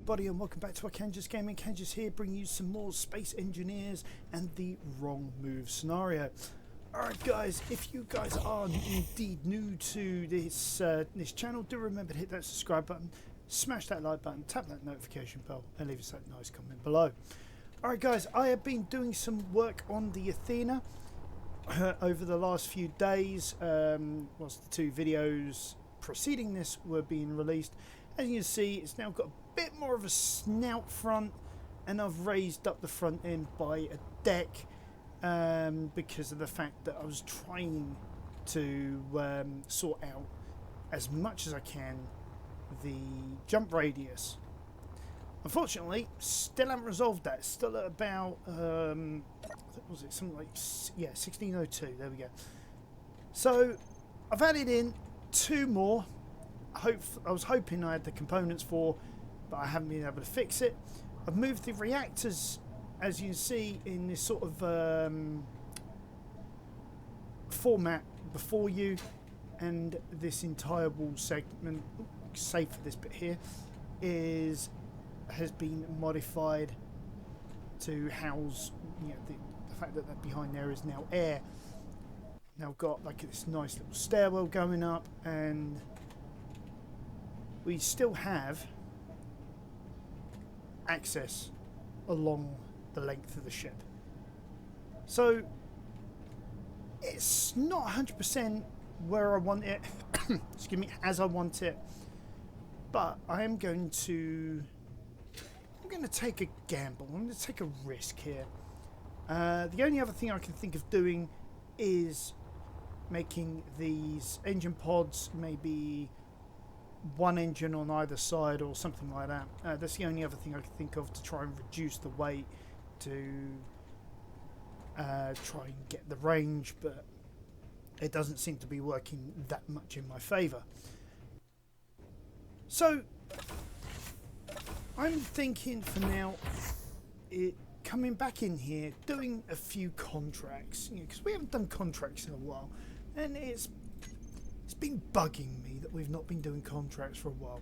everybody, and welcome back to our Kanjus Gaming. Kanjus here, bringing you some more Space Engineers and the Wrong Move scenario. Alright guys, if you guys are indeed new to this channel, do remember to hit that subscribe button, smash that like button, tap that notification bell, and leave us that nice comment below. Alright guys, I have been doing some work on the Athena over the last few days, whilst the two videos preceding this were being released. As you can see, it's now got a bit more of a snout front, and I've raised up the front end by a deck because of the fact that I was trying to sort out as much as I can the jump radius. Unfortunately, still haven't resolved that. Still at about was it something like 1602? There we go. So I've added in two more. I was hoping I had the components for, but I haven't been able to fix it. I've moved the reactors, as you can see, in this sort of format before you, and this entire wall segment, save for this bit here, has been modified to house, you know, the fact that that behind there is now air. Now I've got like this nice little stairwell going up, and we still have access along the length of the ship. So it's not 100% where I want it, excuse me, as I want it, but I'm going to take a gamble. I'm going to take a risk here. The only other thing I can think of doing is making these engine pods maybe one engine on either side or something like that. That's the only other thing I can think of to try and reduce the weight, to try and get the range, but it doesn't seem to be working that much in my favour. So I'm thinking for now coming back in here, doing a few contracts, because we haven't done contracts in a while, and it's been bugging me that we've not been doing contracts for a while.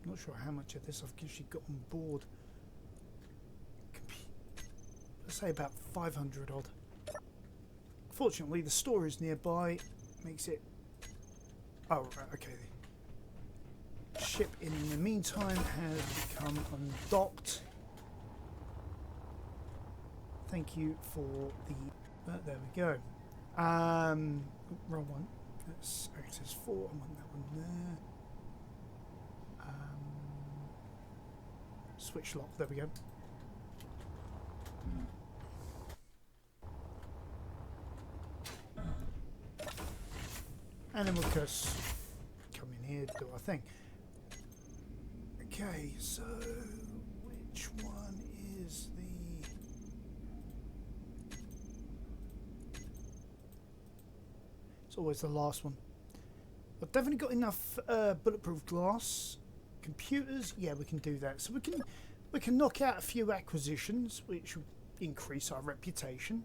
Not sure how much of this I've actually got on board. Let's say about 500 odd. Fortunately, the store is nearby, makes it... Oh, right, okay. The ship in the meantime has become undocked. Thank you for the... there we go. Wrong one. That's access 4. I want that one there. Switch lock. There we go. And then we'll just come in here, do our thing. Okay, so which one is the... It's always the last one. I've definitely got enough bulletproof glass. Computers, yeah, we can do that. So we can knock out a few acquisitions, which will increase our reputation.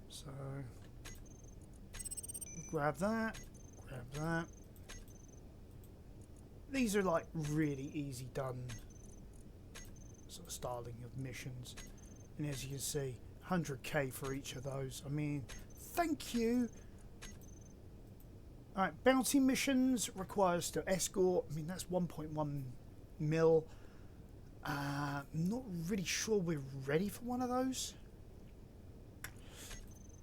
So grab that, grab that. These are like really easy done sort of styling of missions, and as you can see, 100k for each of those. I mean, thank you. Alright, bounty missions requires to escort. I mean, that's 1.1 mil. Not really sure we're ready for one of those.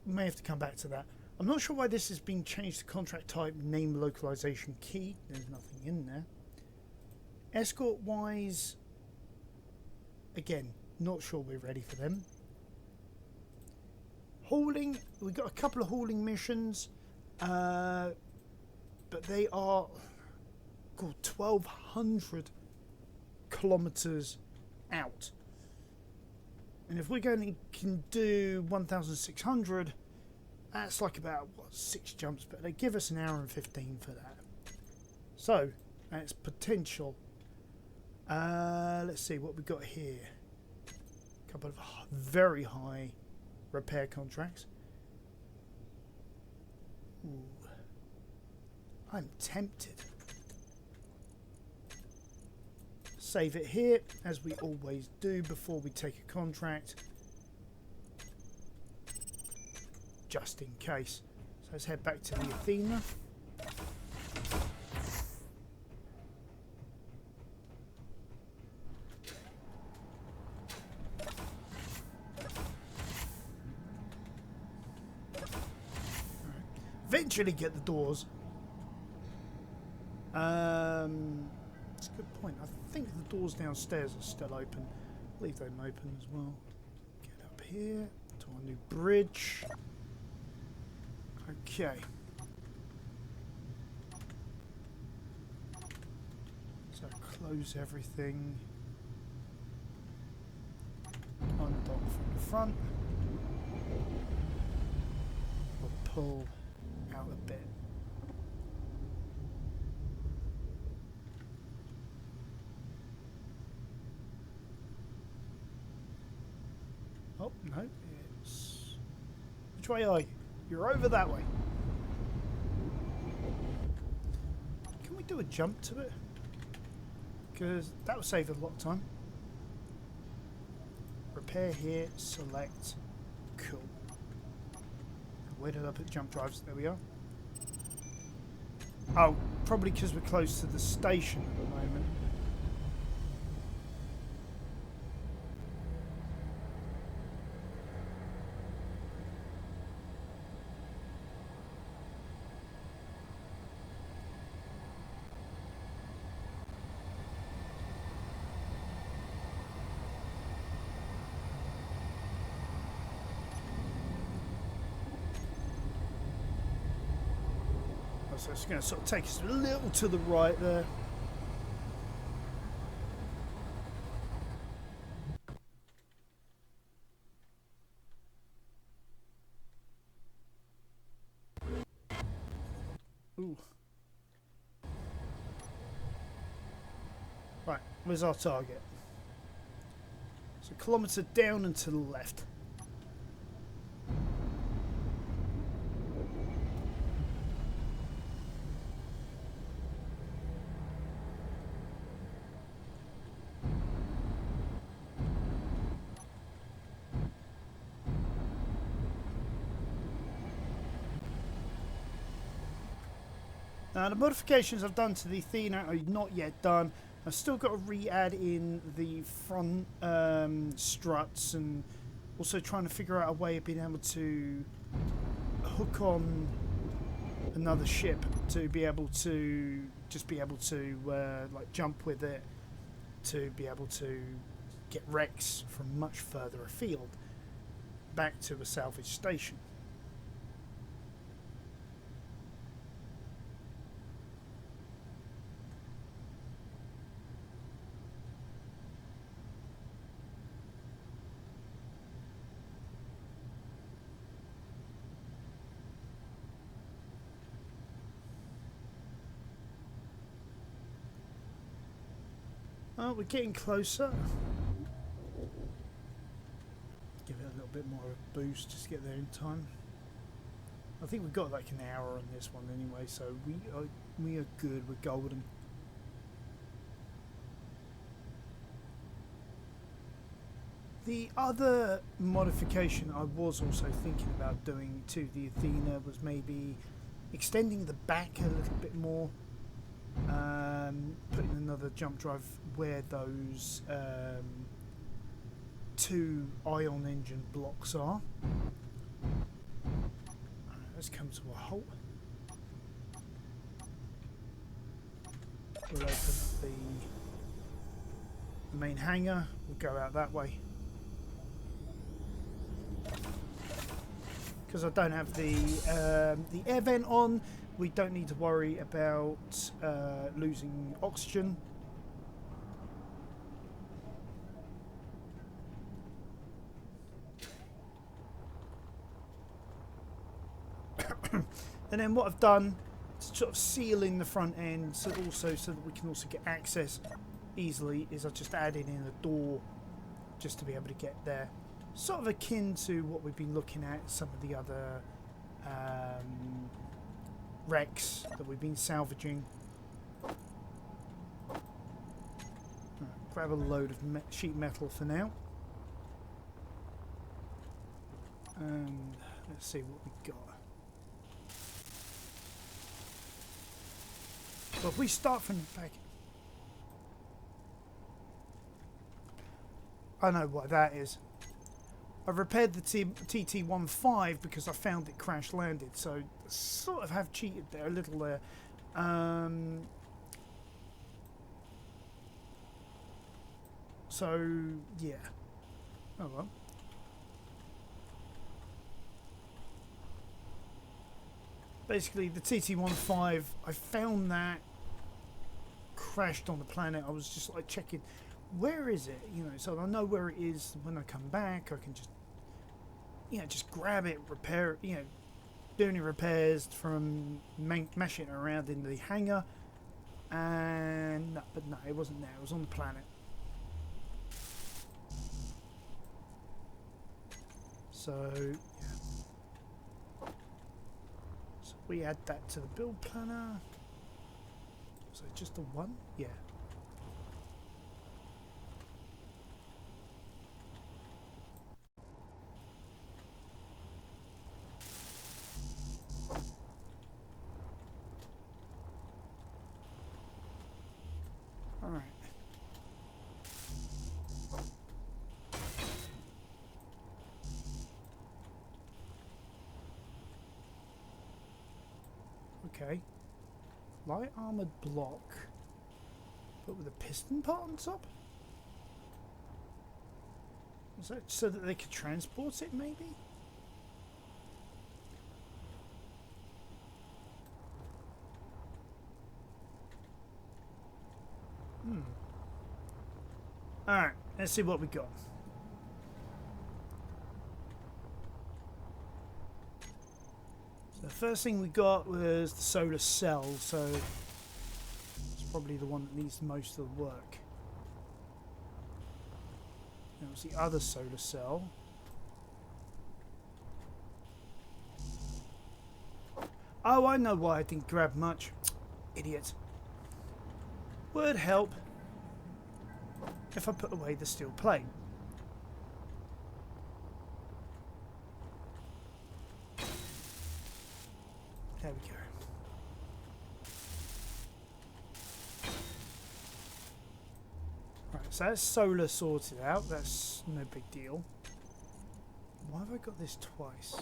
We may have to come back to that. I'm not sure why this has been changed to contract type name localization key. There's nothing in there. Escort wise, again, not sure we're ready for them. Hauling, we've got a couple of hauling missions. But they are 1,200 kilometers out, and if we're going to can do 1,600, that's like about what, 6 jumps, but they give us an hour and 15 for that. So that's potential. Let's see what we've got here. A couple of very high repair contracts. Ooh. I'm tempted. Save it here, as we always do before we take a contract. Just in case. So let's head back to the Athena. Eventually get the doors. That's a good point. I think the doors downstairs are still open. Leave them open as well. Get up here to our new bridge. Okay. So close everything. Undock from the front. We'll pull out a bit. Oh, no, it's... Which way are you? You're over that way. Can we do a jump to it? Because that will save a lot of time. Repair here, select, cool. Where did I put jump drives? There we are. Oh, probably because we're close to the station at the moment. So it's going to sort of take us a little to the right there. Ooh. Right, where's our target? So a kilometre down and to the left. Now the modifications I've done to the Athena are not yet done. I've still got to re-add in the front struts, and also trying to figure out a way of being able to hook on another ship to be able to like jump with it, to be able to get wrecks from much further afield back to a salvage station. Oh, we're getting closer. Give it a little bit more of a boost, just get there in time. I think we've got like an hour on this one anyway, so we are good. We're golden. The other modification I was also thinking about doing to the Athena was maybe extending the back a little bit more. Putting another jump drive where those two ion engine blocks are. Let's come to a halt. We'll open up the main hangar. We'll go out that way. Because I don't have the air vent on, we don't need to worry about losing oxygen. And then what I've done to sort of seal in the front end, so that we can also get access easily, is I've just added in a door just to be able to get there. Sort of akin to what we've been looking at some of the other wrecks that we've been salvaging. Grab a load of sheet metal for now. And let's see what we got. Well, if we start from the back... I know what that is. I've repaired the TT-15 because I found it crash landed, so sort of have cheated there a little there. So yeah. Oh well. Basically, the TT-15, I found that crashed on the planet. I was just like checking, where is it? You know, so I know where it is. When I come back, I can just, you know, just grab it, repair it, you know, do any repairs from mashing it around in the hangar. And no, but no, it wasn't there. It was on the planet. So yeah. So we add that to the build planner. So just the one? Yeah. Alright. Okay. Light armored block, but with a piston part on top? Was that so that they could transport it, maybe? Alright, let's see what we got. So the first thing we got was the solar cell, so it's probably the one that needs most of the work. That was the other solar cell. Oh, I know why I didn't grab much. Idiot. Would help if I put away the steel plate. There we go. Right, so that's solar sorted out. That's no big deal. Why have I got this twice?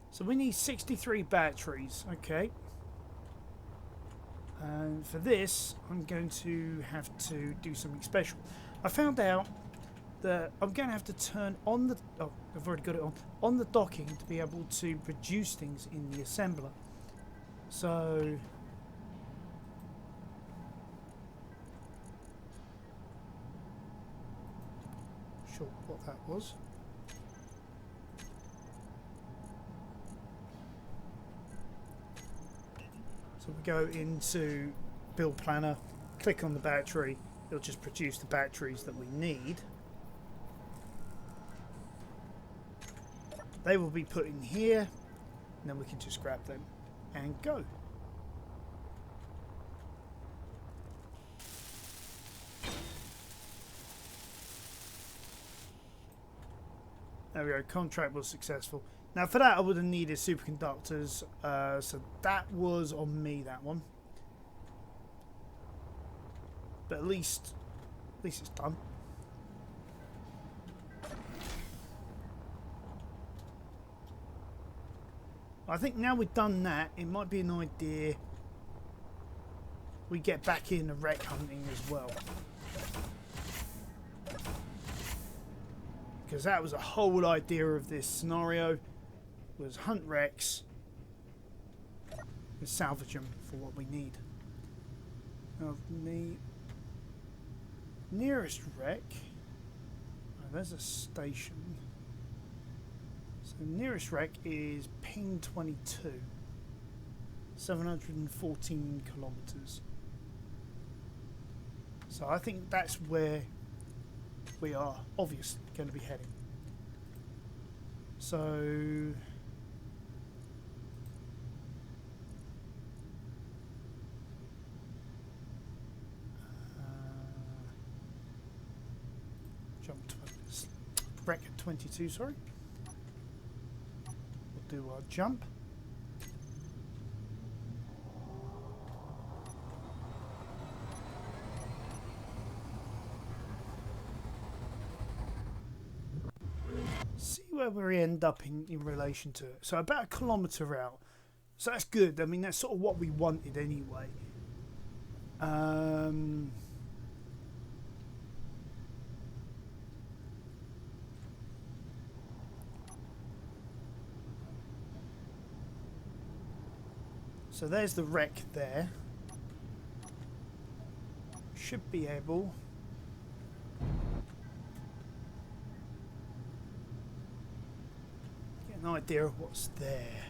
So we need 63 batteries. Okay. And for this, I'm going to have to do something special. I found out that I'm going to have to turn on the... Oh, I've already got it on the docking to be able to produce things in the assembler. So... Sure what that was. So we go into build planner, click on the battery, it'll just produce the batteries that we need. They will be put in here, and then we can just grab them and go. There we go, contract was successful. Now for that I would have needed superconductors, so that was on me, that one. But at least it's done. I think now we've done that, it might be an idea we get back in the wreck hunting as well. Because that was the whole idea of this scenario, was hunt wrecks and salvage them for what we need. Now the nearest wreck, oh, there's a station. So the nearest wreck is Ping 22, 714 kilometers. So I think that's where we are obviously going to be heading. So Jump to wreck at 22, sorry. We'll do our jump. See where we end up in relation to it. So about a kilometre out. So that's good. I mean, that's sort of what we wanted anyway. So there's the wreck there. Should be able get an idea of what's there.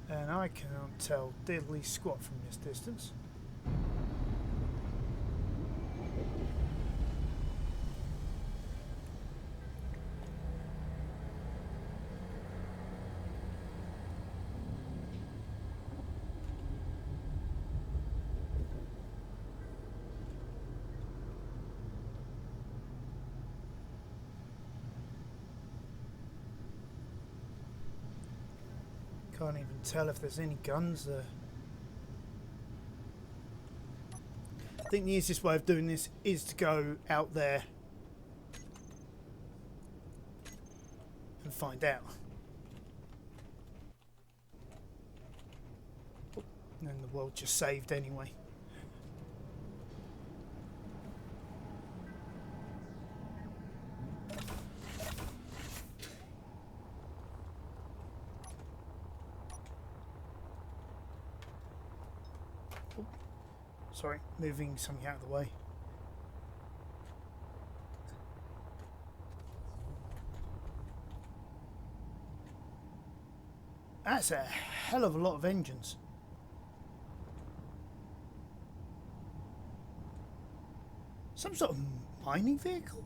And I cannot tell diddly squat from this distance. Can't even tell if there's any guns there. I think the easiest way of doing this is to go out there and find out. And then the world just saved anyway. Sorry, moving something out of the way. That's a hell of a lot of engines. Some sort of mining vehicle?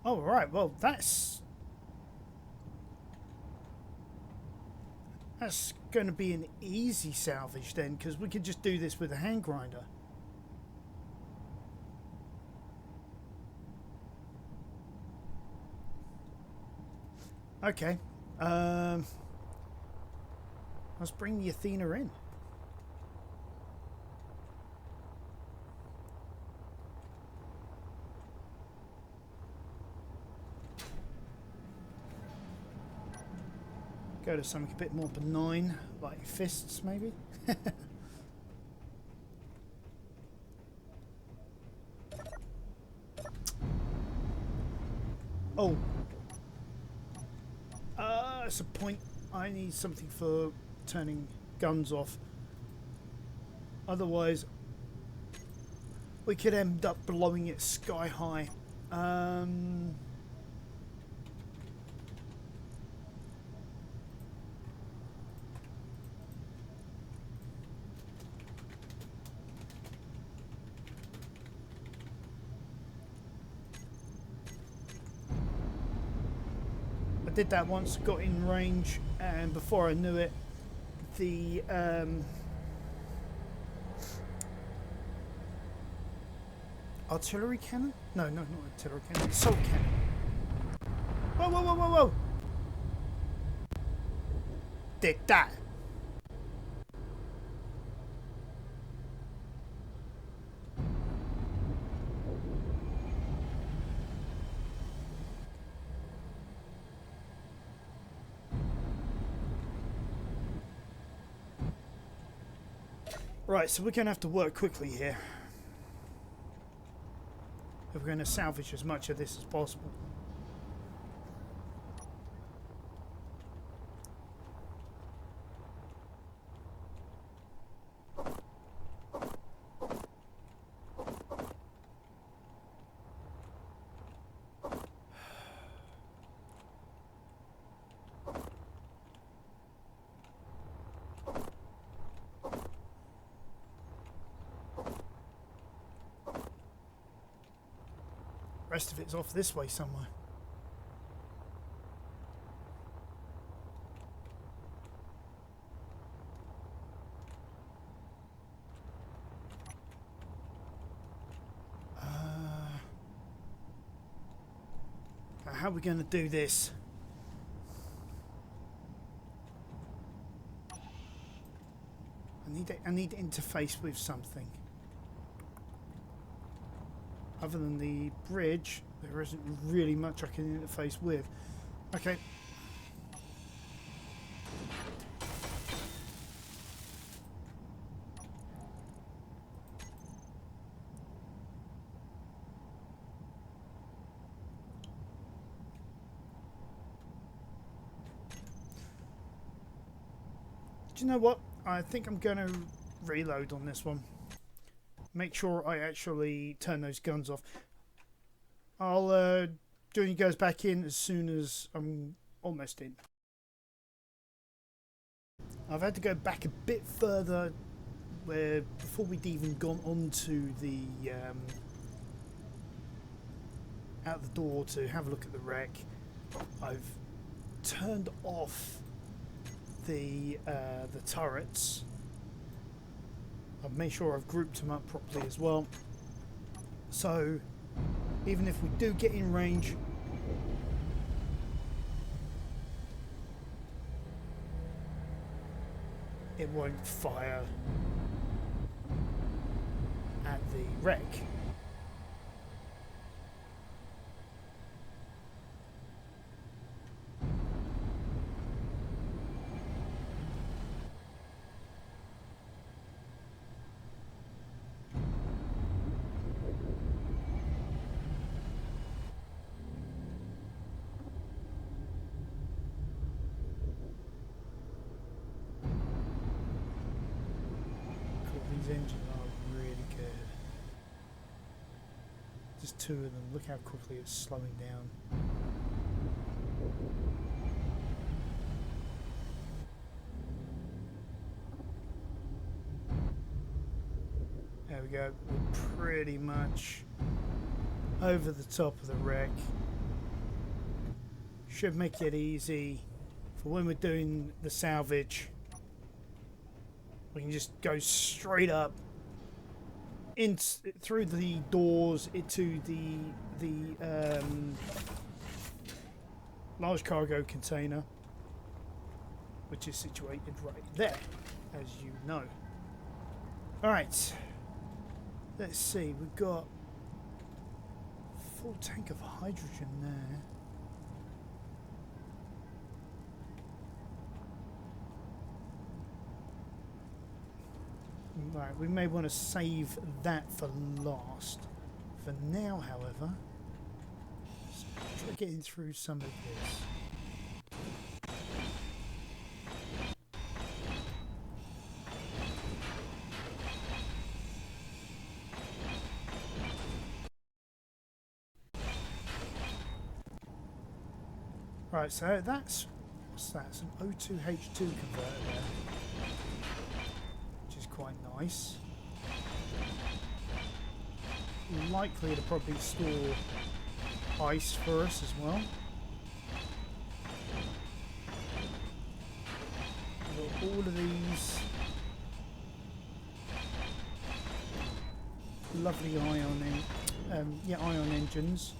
Oh, right, well, that's going to be an easy salvage then, because we could just do this with a hand grinder. Okay. Let's bring the Athena in. Go to something a bit more benign, like fists, maybe. Oh. That's a point. I need something for turning guns off. Otherwise, we could end up blowing it sky high. I did that once, got in range, and before I knew it, the artillery cannon? No, not artillery cannon, assault cannon. Whoa, whoa, whoa, whoa, whoa! Did that. Right, so we're going to have to work quickly here if we're going to salvage as much of this as possible. rest of it's off this way somewhere. How are we going to do this? I need to interface with something. Other than the bridge, there isn't really much I can interface with. Okay. Do you know what? I think I'm going to reload on this one. Make sure I actually turn those guns off. I'll join you guys back in as soon as I'm almost in. I've had to go back a bit further where before we'd even gone onto the out the door to have a look at the wreck. I've turned off the turrets. I've made sure I've grouped them up properly as well. So even if we do get in range, it won't fire at the wreck. These engines are really good. Just two of them. Look how quickly it's slowing down. There we go. We're pretty much over the top of the wreck. Should make it easy for when we're doing the salvage. We can just go straight up in through the doors into the large cargo container, which is situated right there, as you know. All right, let's see. We've got a full tank of hydrogen there. Right, we may want to save that for last. For now, however, let's try getting through some of this. Right, so that's, what's that? It's an O2H2 converter there. Quite nice. Likely to probably store ice for us as well. We've got all of these lovely ion engines.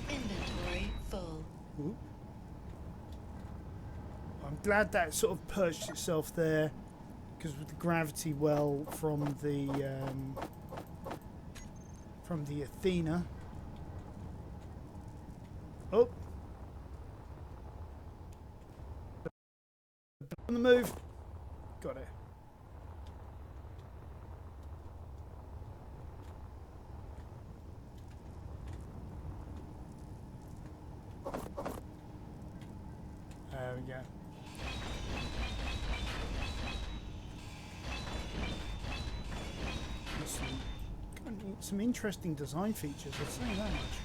Inventory full. Ooh. I'm glad that sort of perched itself there. Because with the gravity well from the Athena. Oh, on the move. Got it. There we go. Some interesting design features, I'll say that much.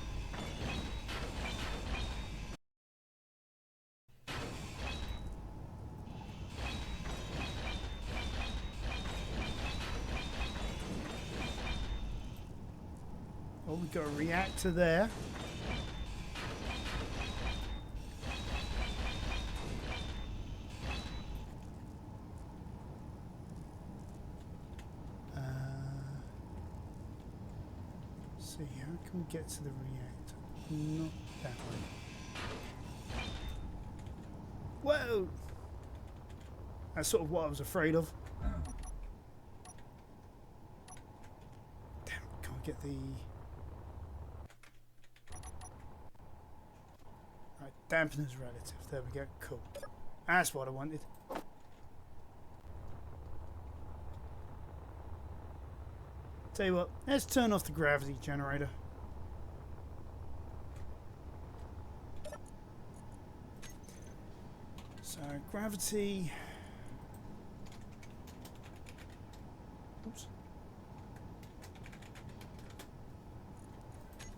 Well, we've got a reactor there. See, how can we get to the reactor? Not that way. Whoa! That's sort of what I was afraid of. Damn, can't get the... Right, dampeners relative. There we go. Cool. That's what I wanted. Tell you what, let's turn off the gravity generator. So, gravity... Oops.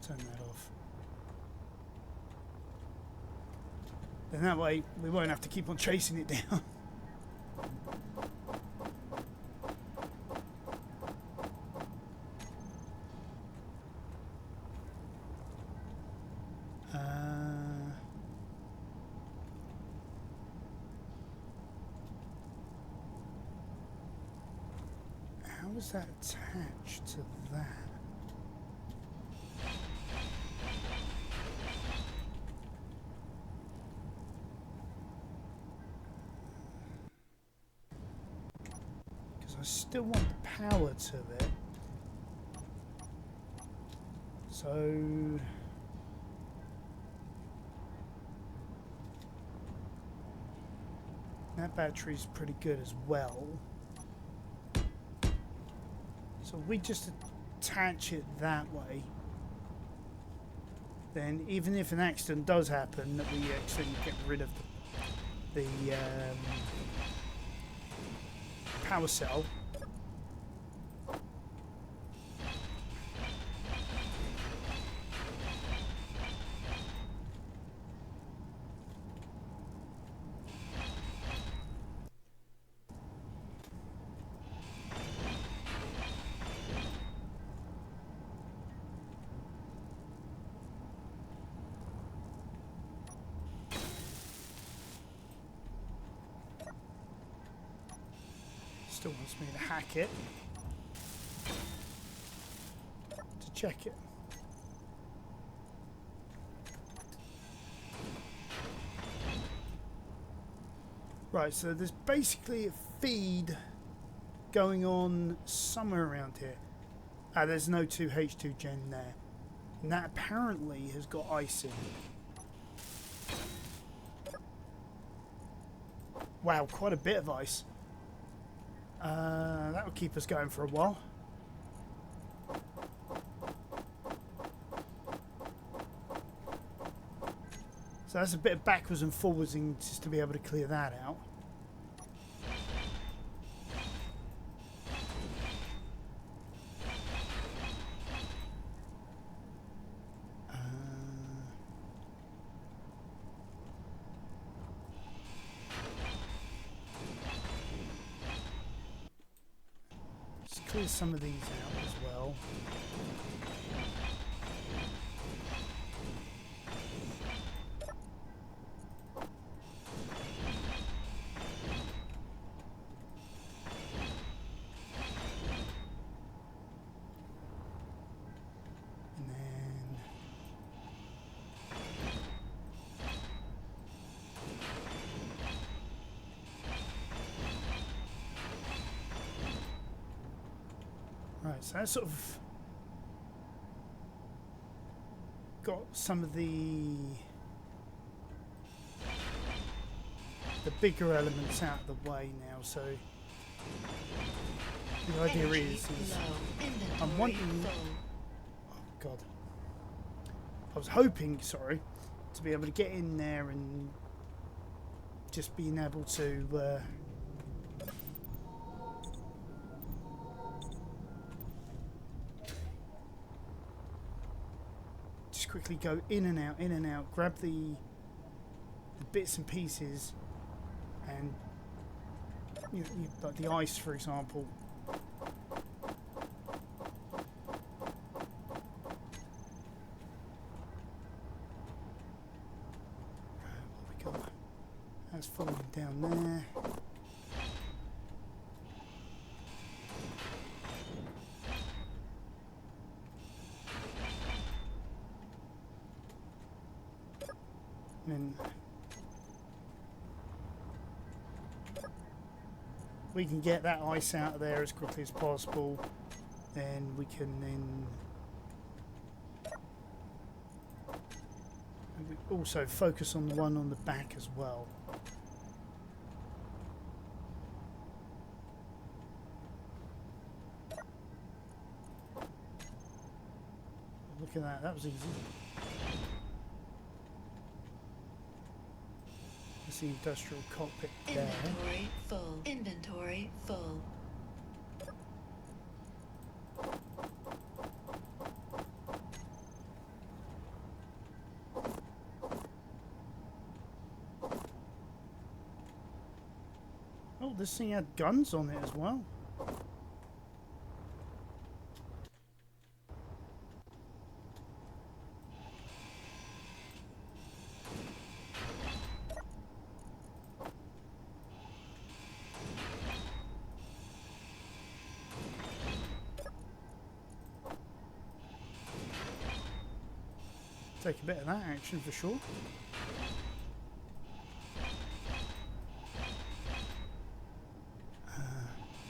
Turn that off. Then that way, we won't have to keep on chasing it down. How is that attached to that? Because I still want the power to it. So... that battery's pretty good as well. So if we just attach it that way, then even if an accident does happen, that we actually get rid of the power cell. Still wants me to hack it to check it. Right, so there's basically a feed going on somewhere around here. There's no 2H2 gen there. And that apparently has got ice in it. Wow, quite a bit of ice. That will keep us going for a while. So that's a bit of backwards and forwards just to be able to clear that out. Clear some of these out as well. And then right, so that's sort of got some of the bigger elements out of the way now, so the idea is I'm wanting, oh god, I was hoping, sorry, to be able to get in there and just being able to just quickly go in and out, grab the bits and pieces, and like the ice, for example. that's falling down there. And we can get that ice out of there as quickly as possible, and we can then also focus on the one on the back as well. Look at that, that was easy. That's the industrial cockpit there. Inventory full. Inventory full. Oh, this thing had guns on it as well. Take a bit of that action for sure.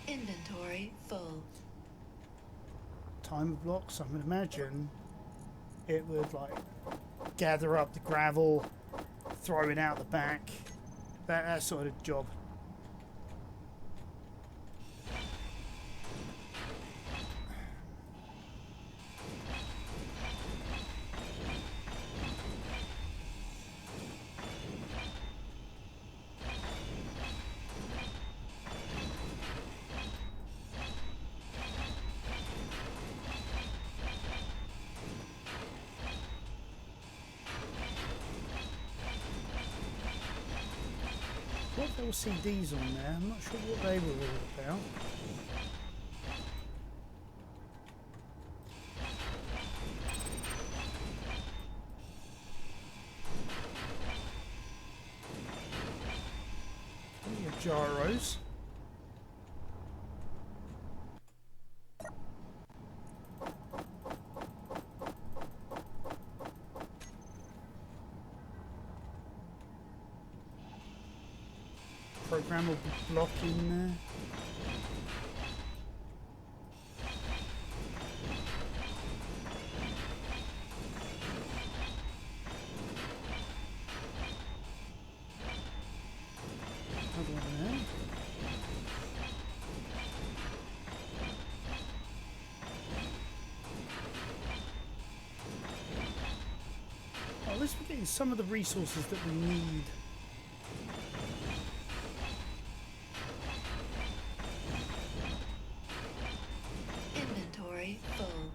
Inventory full. Timer blocks, I would imagine it would like gather up the gravel, throw it out the back, that sort of job. What LCDs on there? I'm not sure what they were all about. Plenty of gyros. Program will be blocking there. Another one there. Well, at least we're getting some of the resources that we need. Inventory full.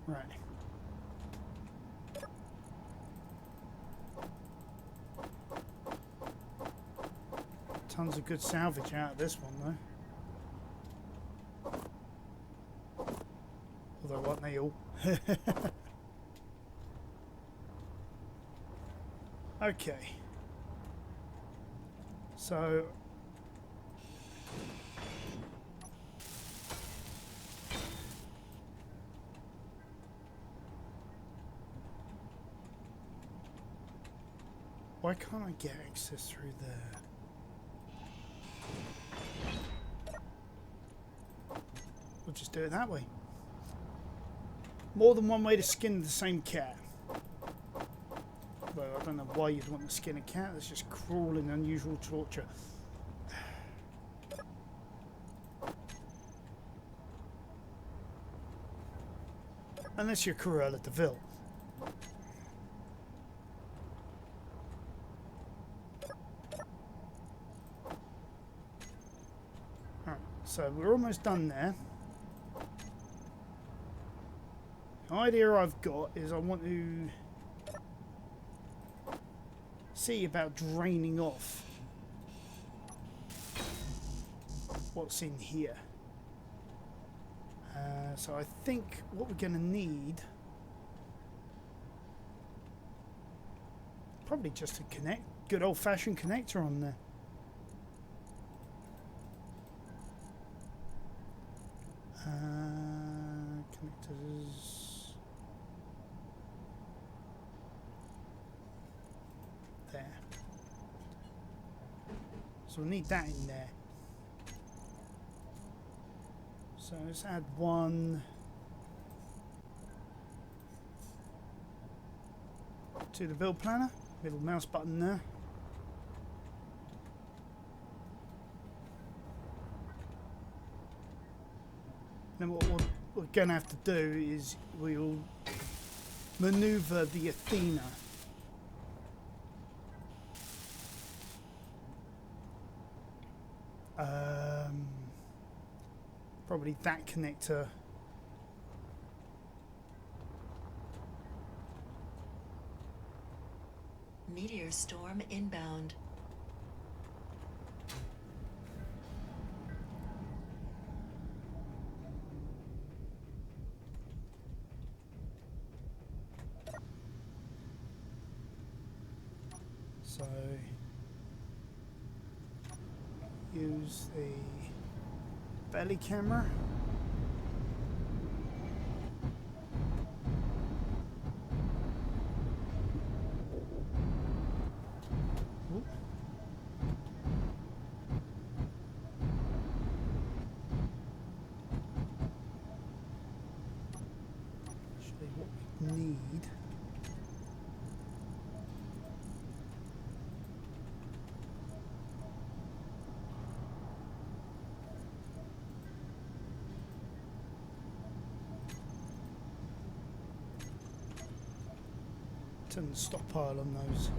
Right. Tons of good salvage out of this one, though. Although, weren't they all? Okay. So... why can't I get access through there? We'll just do it that way. More than one way to skin the same cat. Well, I don't know why you'd want to skin a cat. That's just cruel and unusual torture. Unless you're Cruella de Vil. So we're almost done there. The idea I've got is I want to see about draining off what's in here. So I think what we're going to need, probably just to connect good old-fashioned connector on there. Connectors. There. So we'll need that in there. So let's add one to the build planner. Middle mouse button there. Then what we're going to have to do is we'll maneuver the Athena. Probably that connector. Meteor storm inbound. So use the belly camera. Oop. Actually, what we need. Turn the stockpile on those.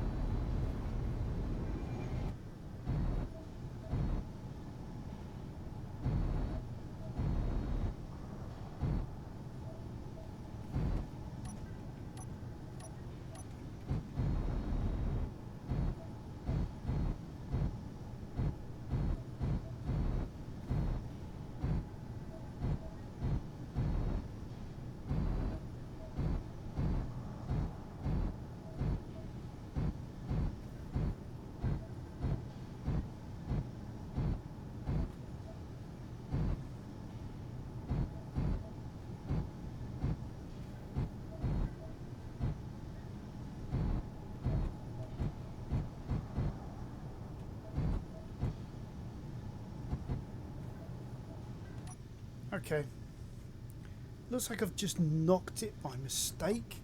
Okay. Looks like I've just knocked it by mistake.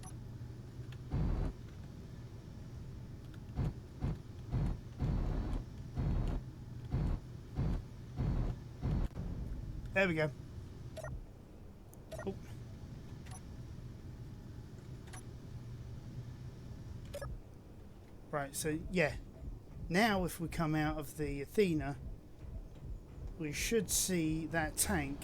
There we go. Oh. Right, so yeah. Now if we come out of the Athena, we should see that tank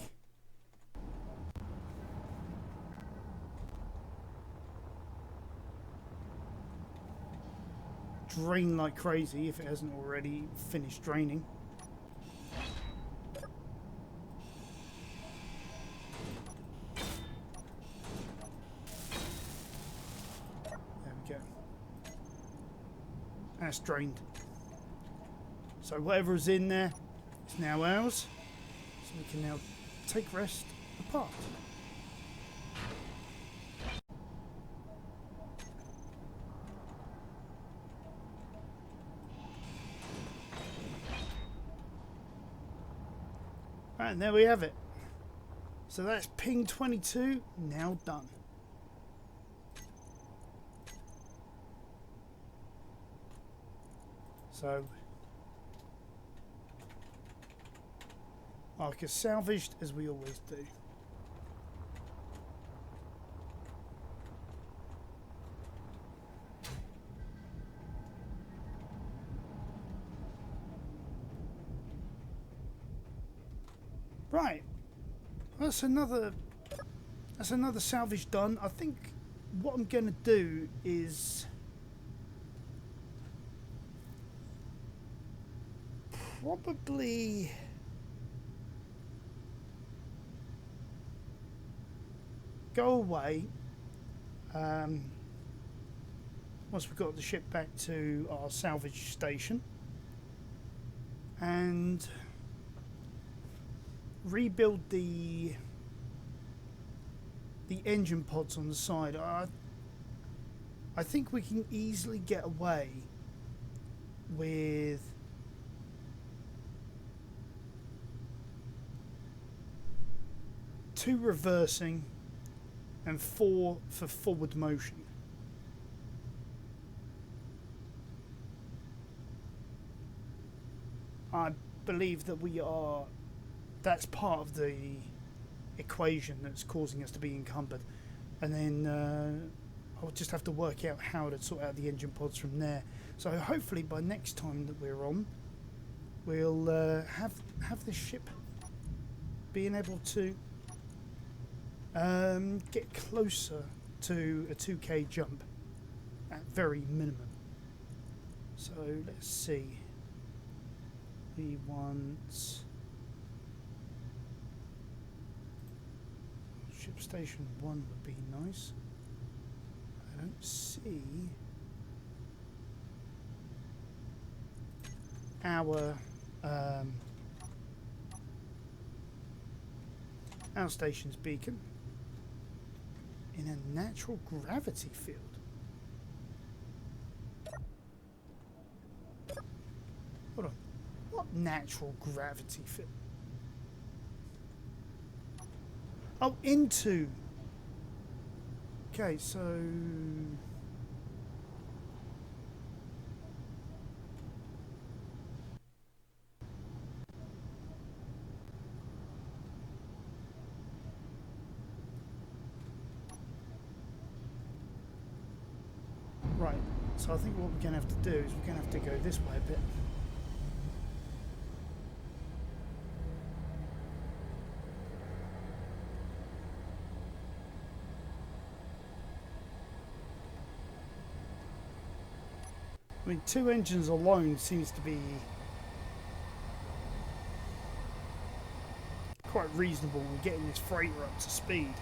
drain like crazy if it hasn't already finished draining. There we go. That's drained. So whatever's in there is now ours. So we can now take rest apart. Right, and there we have it. So that's ping 22 now done. So mark as salvaged as we always do. Right, that's another salvage done. I think what I'm going to do is probably go away, once we've got the ship back to our salvage station and rebuild the engine pods on the side. I think we can easily get away with two reversing and 4 for forward motion. I believe that that's part of the equation that's causing us to be encumbered, and then I'll just have to work out how to sort out the engine pods from there. So hopefully by next time that we're on, we'll have this ship being able to get closer to a 2k jump at very minimum. So let's see. We want ship station 1 would be nice. I don't see our station's beacon in a natural gravity field. Hold on. What natural gravity field? Oh, into. Okay, so right. So I think what we're going to have to do is we're going to have to go this way a bit. I mean, 2 engines alone seems to be quite reasonable in getting this freighter up to speed.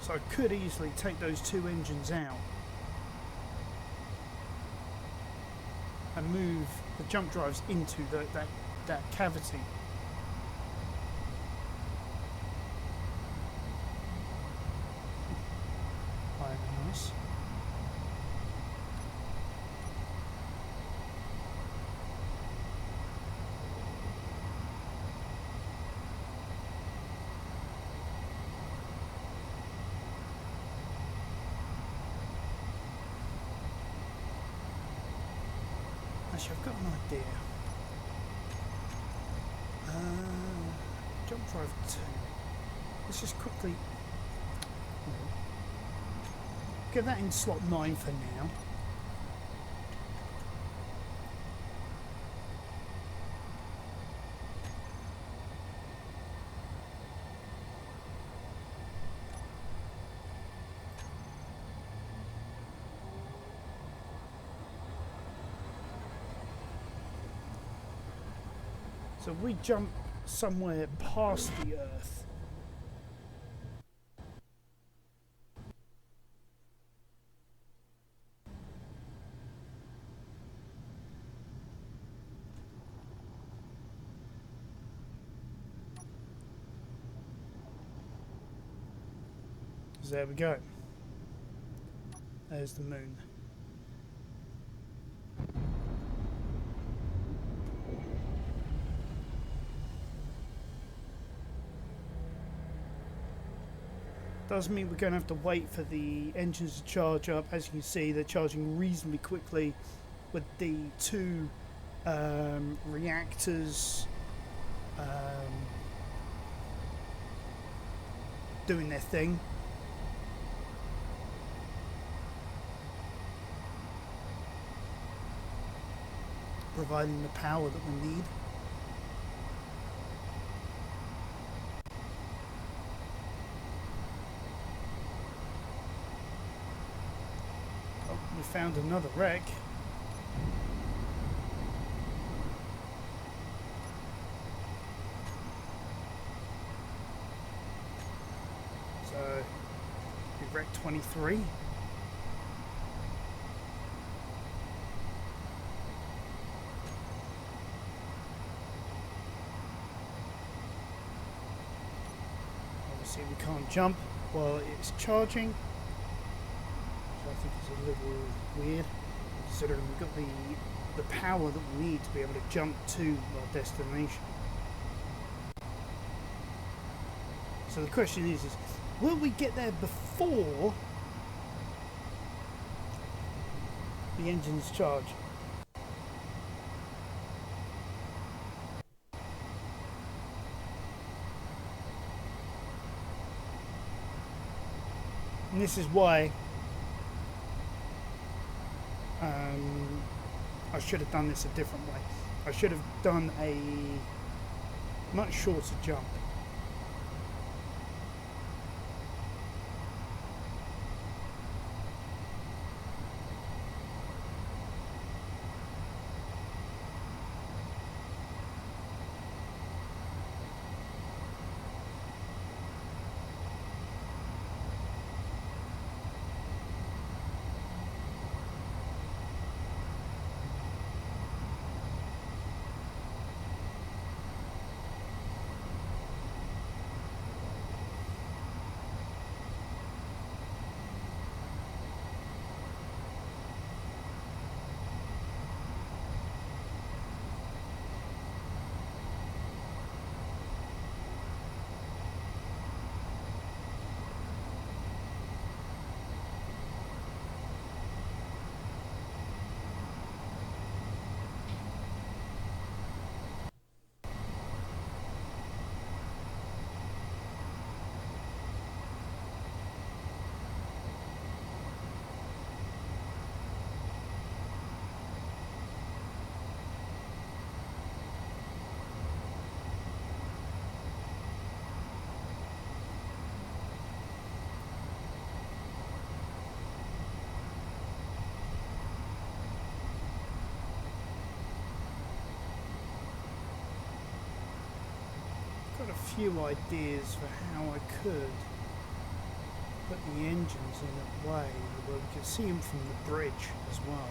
So I could easily take those 2 engines out and move the jump drives into that cavity. Right, nice. Actually, I've got an idea. Jump drive 2. Let's just quickly get that in slot 9 for now. So if we jump somewhere past the Earth, so there we go. There's the moon. Does mean we're going to have to wait for the engines to charge up. As you can see, they're charging reasonably quickly with the 2 reactors doing their thing. Providing the power that we need. We found another wreck. So Shipwreck 23. Obviously we can't jump while it's charging, which I think is a little weird, considering we've got the power that we need to be able to jump to our destination. So the question is will we get there before the engines charge? And this is why I should have done this a different way. I should have done a much shorter jump. Got a few ideas for how I could put the engines in a way where we could see them from the bridge as well.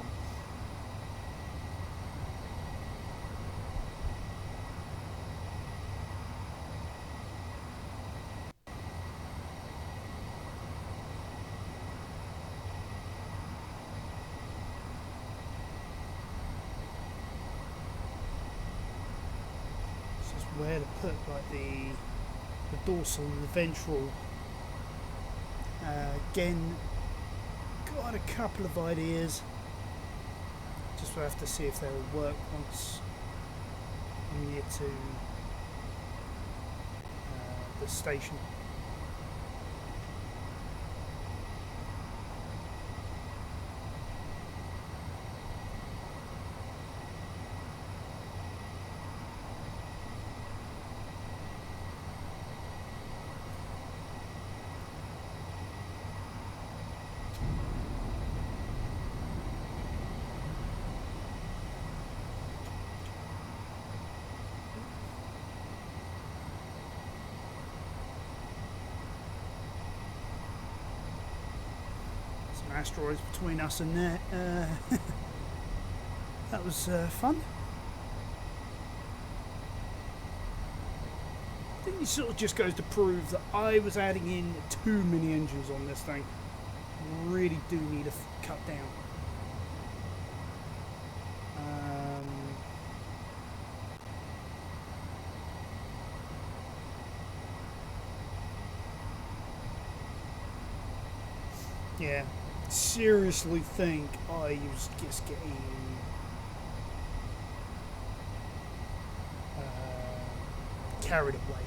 Where to put like the dorsal and the ventral. Again, got a couple of ideas. Just we'll have to see if they'll work once I'm near to the station. Asteroids between us and there. That was fun. I think it sort of just goes to prove that I was adding in too many engines on this thing. Really do need a cut down. Yeah. Seriously think I was just getting carried away.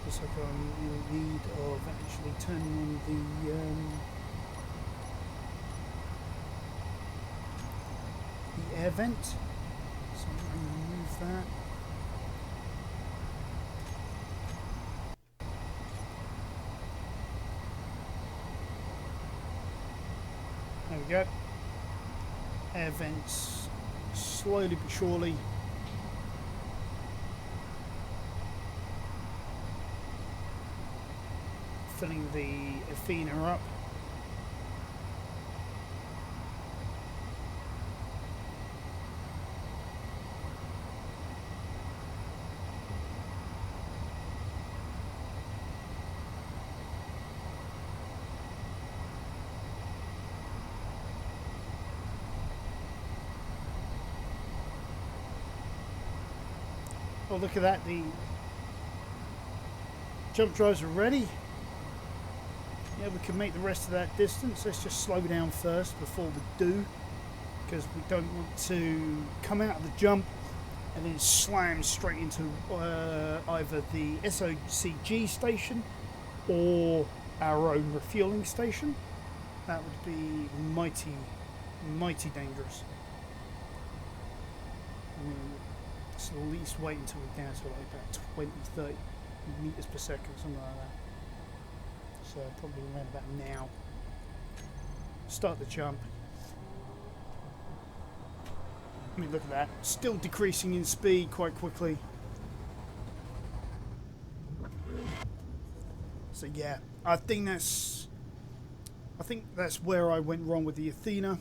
Looks like I'm in need of actually turning on the air vent. So I'm going to remove that. There we go. Air vents slowly but surely. Filling the Athena up. Oh, look at that, the jump drives are ready. Yeah, we can make the rest of that distance. Let's just slow down first before we do, because we don't want to come out of the jump and then slam straight into either the SOCG station or our own refueling station. That would be mighty, mighty dangerous. So at least wait until we're down to like about 20, 30 meters per second, something like that. So probably around about now. Start the jump. I mean, look at that. Still decreasing in speed quite quickly. So yeah, I think that's where I went wrong with the Athena.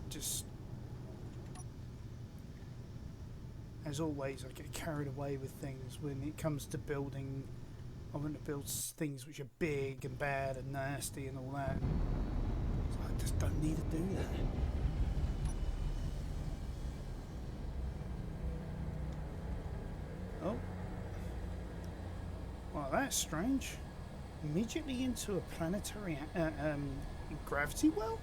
Just as always, I get carried away with things when it comes to building. I want to build things which are big and bad and nasty and all that. So I just don't need to do that. Oh. Well, that's strange. Immediately into a planetary gravity well?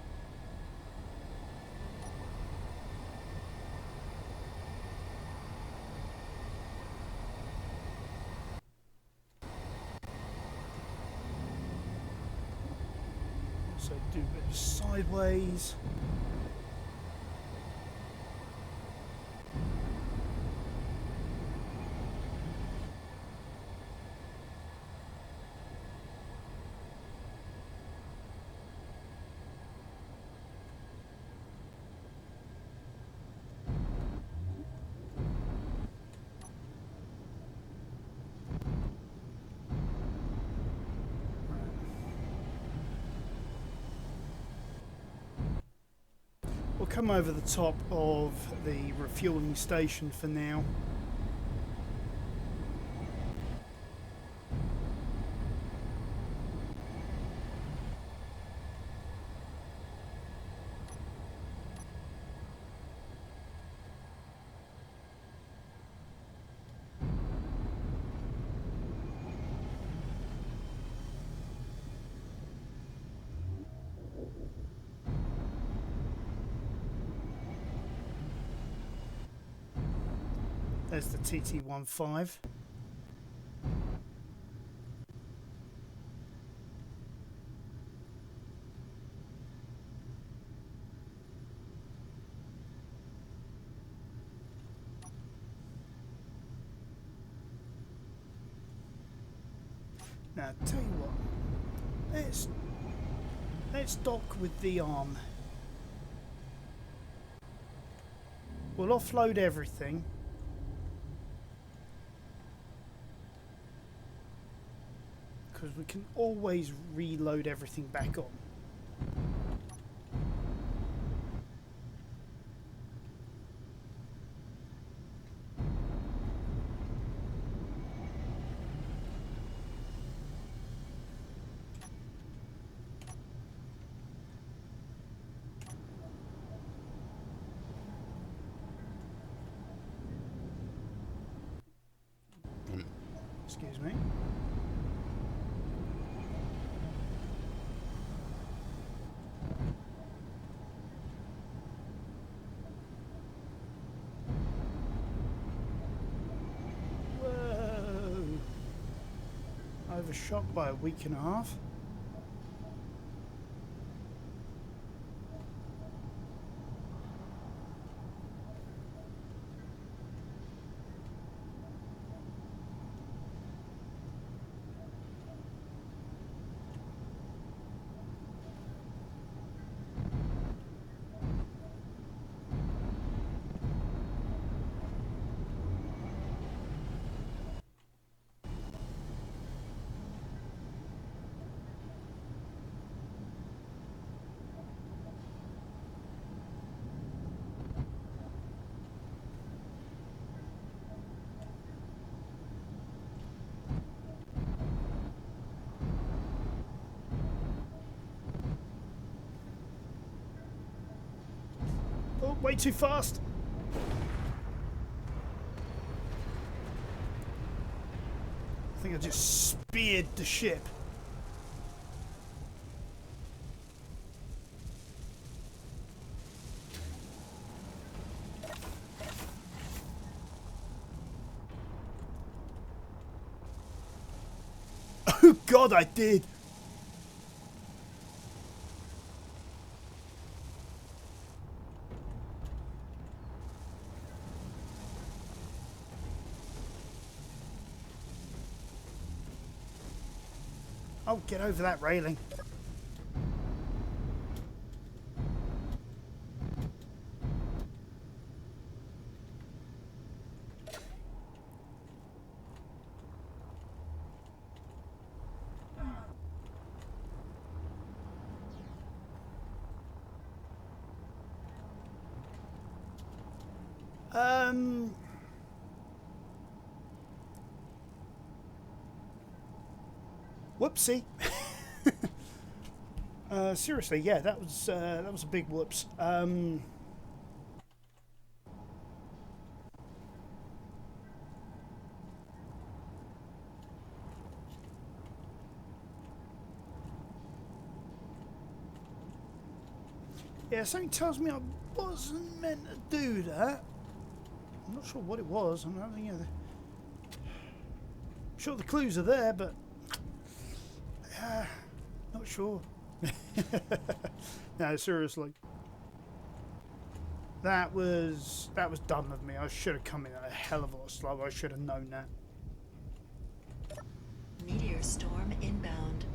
So do a bit of sideways. We'll come over the top of the refueling station for now. There's the TT-15. Now, tell you what, let's dock with the arm. We'll offload everything. Because we can always reload everything back on. Excuse me. Overshot by a week and a half. Way too fast. I think I just speared the ship. Oh God, I did. Oh, get over that railing. Whoopsie. Seriously, yeah, that was a big whoops. Yeah, something tells me I wasn't meant to do that. I'm not sure what it was. I'm not, you know, sure the clues are there, but not sure. No, seriously. That was dumb of me. I should have come in a hell of a lot slower. I should have known that. Meteor storm inbound.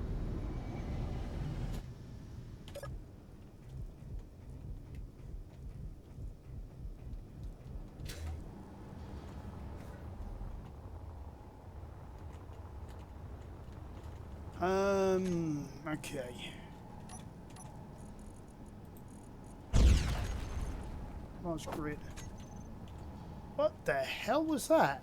Okay. Large grid. What the hell was that?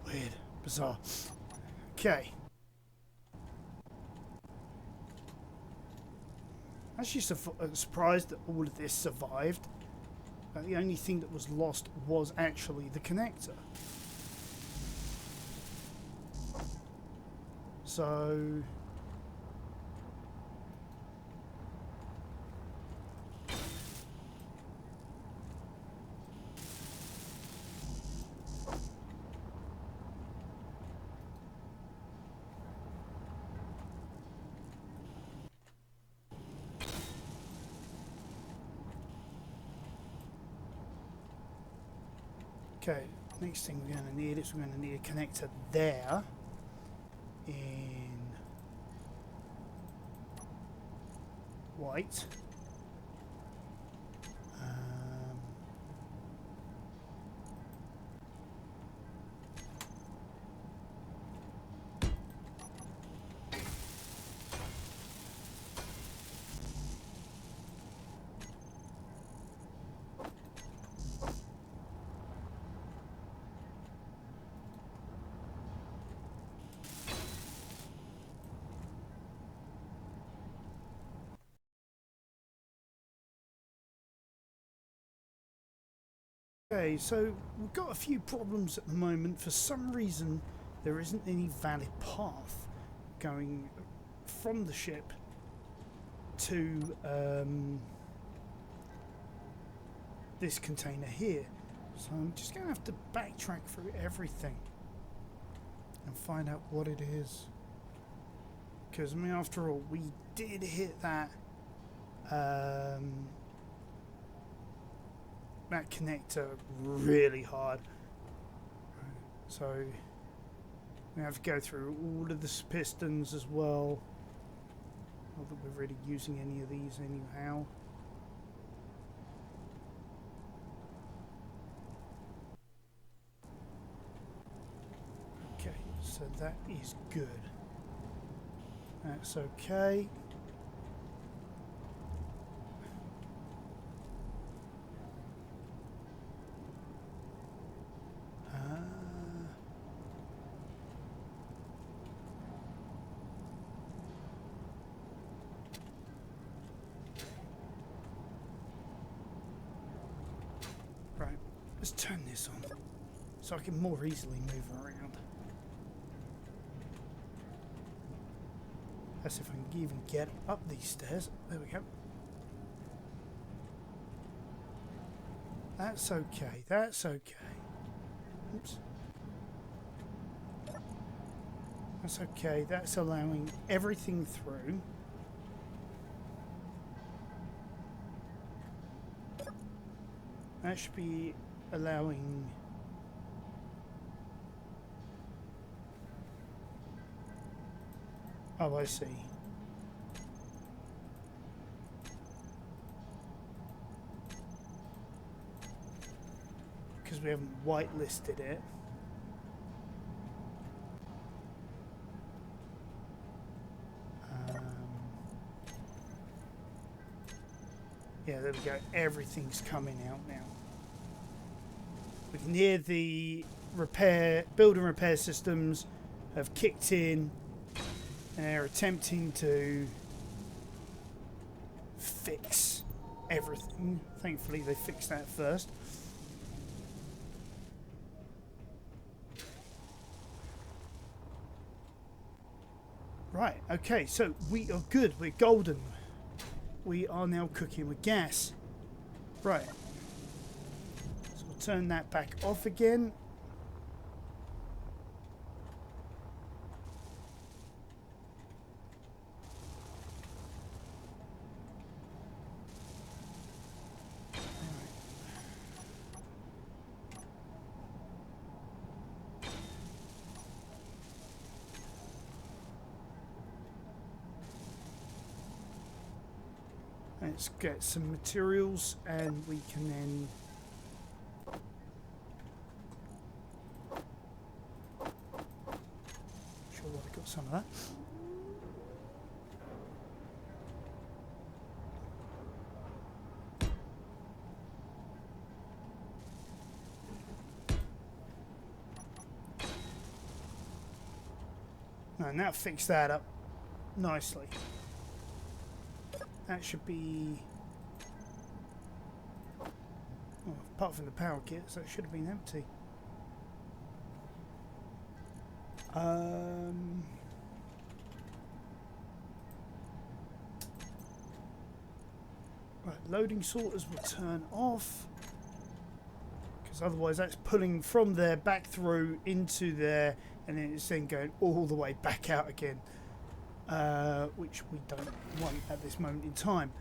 Weird. Bizarre. Okay. Actually surprised that all of this survived. The only thing that was lost was actually the connector. So... Okay, next thing we're going to need is we're going to need a connector there in white. Okay, so we've got a few problems at the moment. For some reason, there isn't any valid path going from the ship to this container here. So I'm just going to have to backtrack through everything and find out what it is. Because, I mean, after all, we did hit that that connector really hard. So we have to go through all of the pistons as well. Not that we're really using any of these anyhow. Okay, so that is good. That's okay. Let's turn this on so I can more easily move around. That's if I can even get up these stairs. There we go. That's okay. That's okay. Oops. That's okay. That's allowing everything through. That should be allowing... Oh, I see. Because we haven't whitelisted it. Yeah, there we go. Everything's coming out now. We can hear the build and repair systems have kicked in and they're attempting to fix everything. Thankfully, they fixed that first. Right, okay, so we are good. We're golden. We are now cooking with gas. Right. So we'll turn that back off again. Let's get some materials and we can then sure I got some of that. And that fixed that up nicely. That should be, well, apart from the power kits, that should have been empty. Right, loading sorters will turn off, because otherwise that's pulling from there back through into there, and then it's then going all the way back out again. Which we don't want at this moment in time.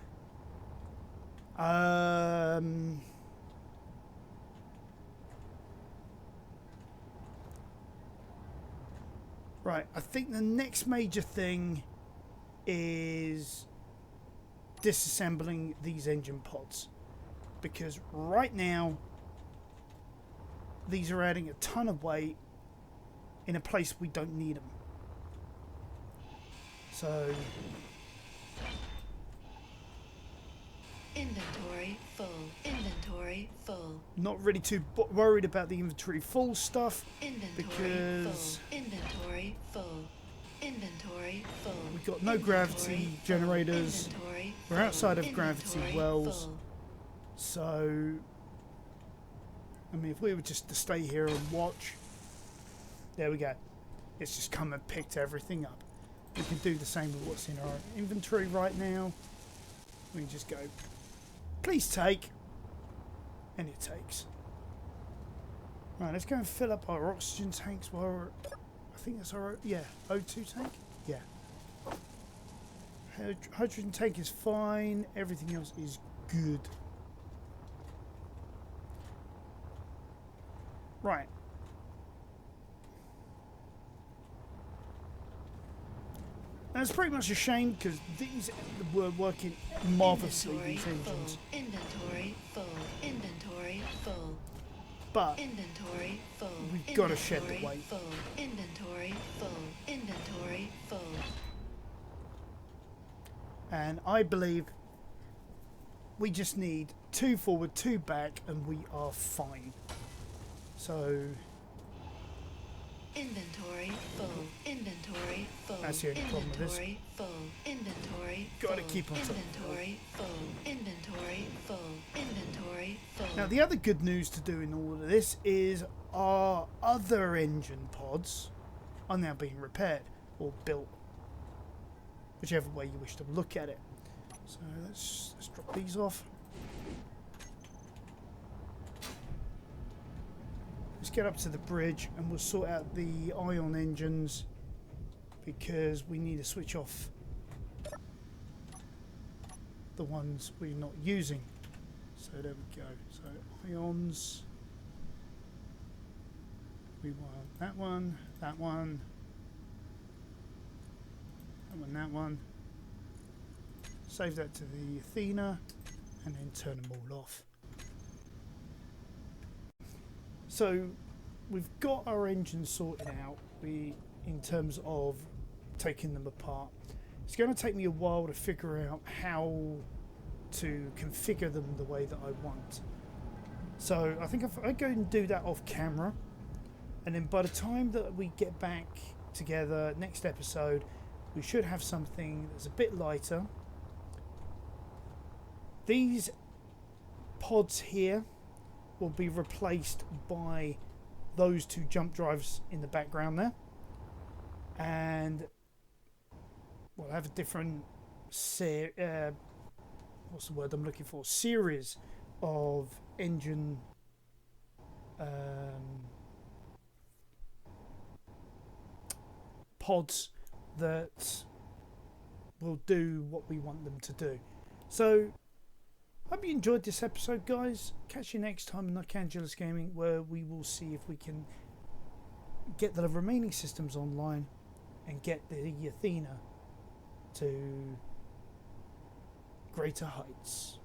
Right, I think the next major thing is disassembling these engine pods, because right now these are adding a ton of weight in a place we don't need them. So, inventory full. Inventory full. Not really too worried about the inventory full stuff, Inventory because full. Inventory full. Inventory full. we've got no gravity generators. Inventory We're full. outside of gravity Inventory wells. full. So, I mean, if we were just to stay here and watch, there we go. It's just come and picked everything up. We can do the same with what's in our inventory right now. We can just go, please take, and it takes. Right, let's go and fill up our oxygen tanks while we're, I think that's our, yeah, O2 tank? Yeah. Hydrogen tank is fine, everything else is good. Right. And it's pretty much a shame because these were working marvellously, these engines. Inventory full. Inventory full. But Inventory full. we've got to shed the weight. Full. Inventory full. Inventory full. And I believe we just need 2 forward, 2 back, and we are fine. So Inventory full. Inventory full. That's the only problem with this. Inventory full. Inventory Gotta full. keep on top. Inventory full. Inventory full. Inventory full. Now, the other good news to do in all of this is our other engine pods are now being repaired or built, whichever way you wish to look at it. So let's drop these off. Let's get up to the bridge and we'll sort out the ion engines because we need to switch off the ones we're not using. So there we go. So ions. We want that one, that one, that one, that one. Save that to the Athena and then turn them all off. So we've got our engines sorted out in terms of taking them apart. It's going to take me a while to figure out how to configure them the way that I want. So I think if I go and do that off camera, and then by the time that we get back together next episode, we should have something that's a bit lighter. These pods here will be replaced by those two jump drives in the background there, and we'll have a different what's the word I'm looking for? Series of engine pods that will do what we want them to do. So hope you enjoyed this episode, guys. Catch you next time in Arcangelus Gaming, where we will see if we can get the remaining systems online and get the Athena to greater heights.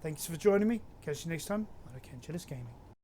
Thanks for joining me. Catch you next time on Arcangelus Gaming.